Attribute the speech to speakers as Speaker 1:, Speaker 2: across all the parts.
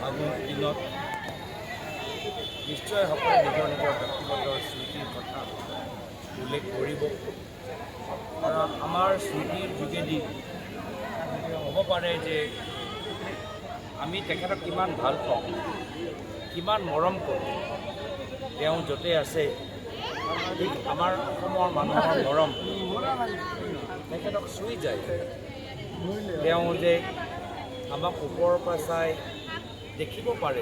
Speaker 1: আগৰ দিনত নিশ্চয় সকলোৱে নিজৰ নিজৰ ব্যক্তিগত স্মৃতিৰ কথা উল্লেখ কৰিব। কাৰণ আমাৰ স্মৃতিৰ যোগেদি হ'ব পাৰে যে আমি তেখেতক কিমান ভাল পাওঁ, কিমান মৰম কৰোঁ। তেওঁ য'তে আছে আমাৰ অসমৰ মানুহৰ মৰম তেখেতক চুই যায়। তেওঁ যে আমাক ওপৰৰ পৰা চাই দেখিব পাৰে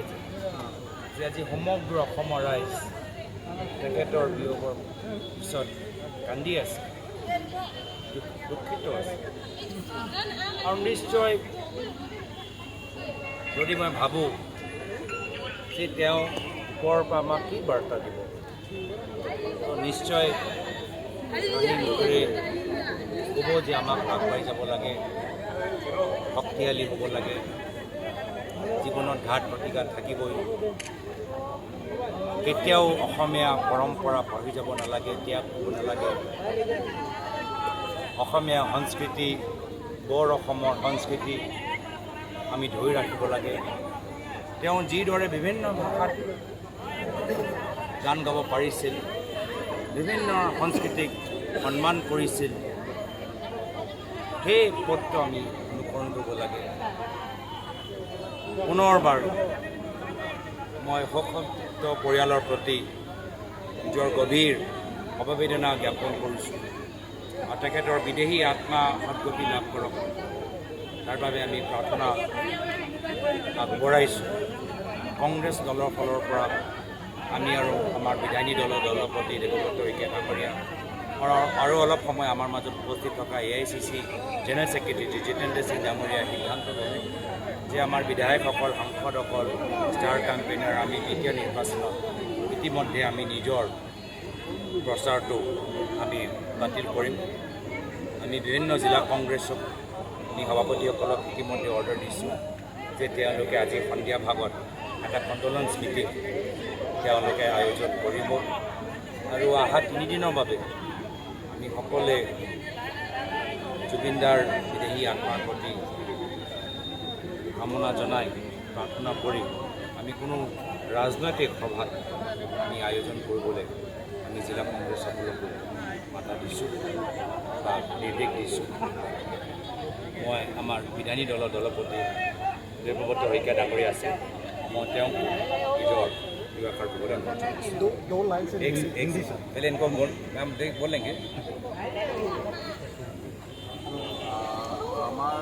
Speaker 1: যে আজি সমগ্ৰ অসমৰ ৰাইজ তেখেতৰ বিয়োগৰ পিছত কান্দি আছে, দুখিত আছে। আৰু নিশ্চয় যদি মই ভাবোঁ যে তেওঁ ওপৰৰ পৰা আমাক কি বাৰ্তা দিব, নিশ্চয় মুখেৰে ক'ব যে আমাক আগবাঢ়ি যাব লাগে, শক্তিশালী হ'ব লাগে, জীৱনত ঘাট প্ৰতিঘাত থাকিবই, কেতিয়াও অসমীয়া পৰম্পৰা পাহৰি যাব নালাগে, ত্যাগ কৰিব নালাগে। অসমীয়া সংস্কৃতি, বৰ অসমৰ সংস্কৃতি আমি ধৰি ৰাখিব লাগে। তেওঁ যিদৰে বিভিন্ন ভাষাত গান গাব পাৰিছিল, বিভিন্ন সংস্কৃতিক সন্মান কৰিছিল, সেই পথটো আমি অনুসৰণ কৰিব লাগে। পুনৰবাৰ মই শোকসন্তপ্ত পৰিয়ালৰ প্ৰতি নিজৰ গভীৰ সমবেদনা জ্ঞাপন কৰিছোঁ আৰু তেখেতৰ বিদেহী আত্মা সদ্গতি লাভ কৰক, তাৰ বাবে আমি প্ৰাৰ্থনা আগবঢ়াইছোঁ। কংগ্ৰেছ দলৰ ফালৰ পৰা আমি আৰু আমাৰ বিধায়িনী দলৰ প্ৰতি দেৱব্ৰত শইকীয়া ডাঙৰীয়া আৰু অলপ সময় আমাৰ মাজত উপস্থিত থকা AICC general secretary Jitendra Singh ডাঙৰীয়াই সিদ্ধান্ত ল'লে যে আমাৰ বিধায়কসকল, সাংসদসকল, ষ্টাৰ কেম্পেইনাৰ আমি দ্বিতীয় নিৰ্বাচনত ইতিমধ্যে আমি নিজৰ প্ৰচাৰটো আমি বাতিল কৰিম। আমি বিভিন্ন জিলা কংগ্ৰেছক আমি সভাপতিসকলক ইতিমধ্যে অৰ্ডাৰ দিছোঁ যে তেওঁলোকে আজি সন্ধিয়া ভাগত এটা কণ্ডোলেন্স মিটিং তেওঁলোকে আয়োজন কৰিব আৰু অহা 3 দিনৰ বাবে আমি সকলোৱে জুবিনদাৰ বিদেহী আত্মাৰ প্ৰতি কামনা জনাই প্ৰাৰ্থনা কৰি আমি কোনো ৰাজনৈতিক সভাত আমি আয়োজন কৰিবলৈ আমি জিলা কংগ্ৰেছ সকলকো মাতা দিছোঁ বা নিৰ্দেশ দিছোঁ। মই আমাৰ বিধায়িনী দলৰ দলপতি দেৱব্ৰত শইকীয়া ডাঙৰীয়া আছে, মই তেওঁক নিজৰ दुआकार बोलेंगे
Speaker 2: दो लाइन से
Speaker 1: पहले इनको मैम बोलेंगे।
Speaker 3: আমাৰ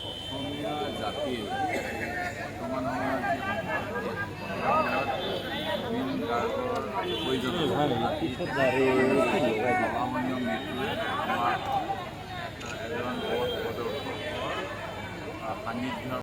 Speaker 3: অসমীয়া জাতিৰ বৰ্তমান সময়ত জুবিন গাৰ্গৰ প্ৰয়োজন মৃত্যুৱে আমাৰ এজন পথ প্ৰদৰ্শক সান্নিধ্যৰ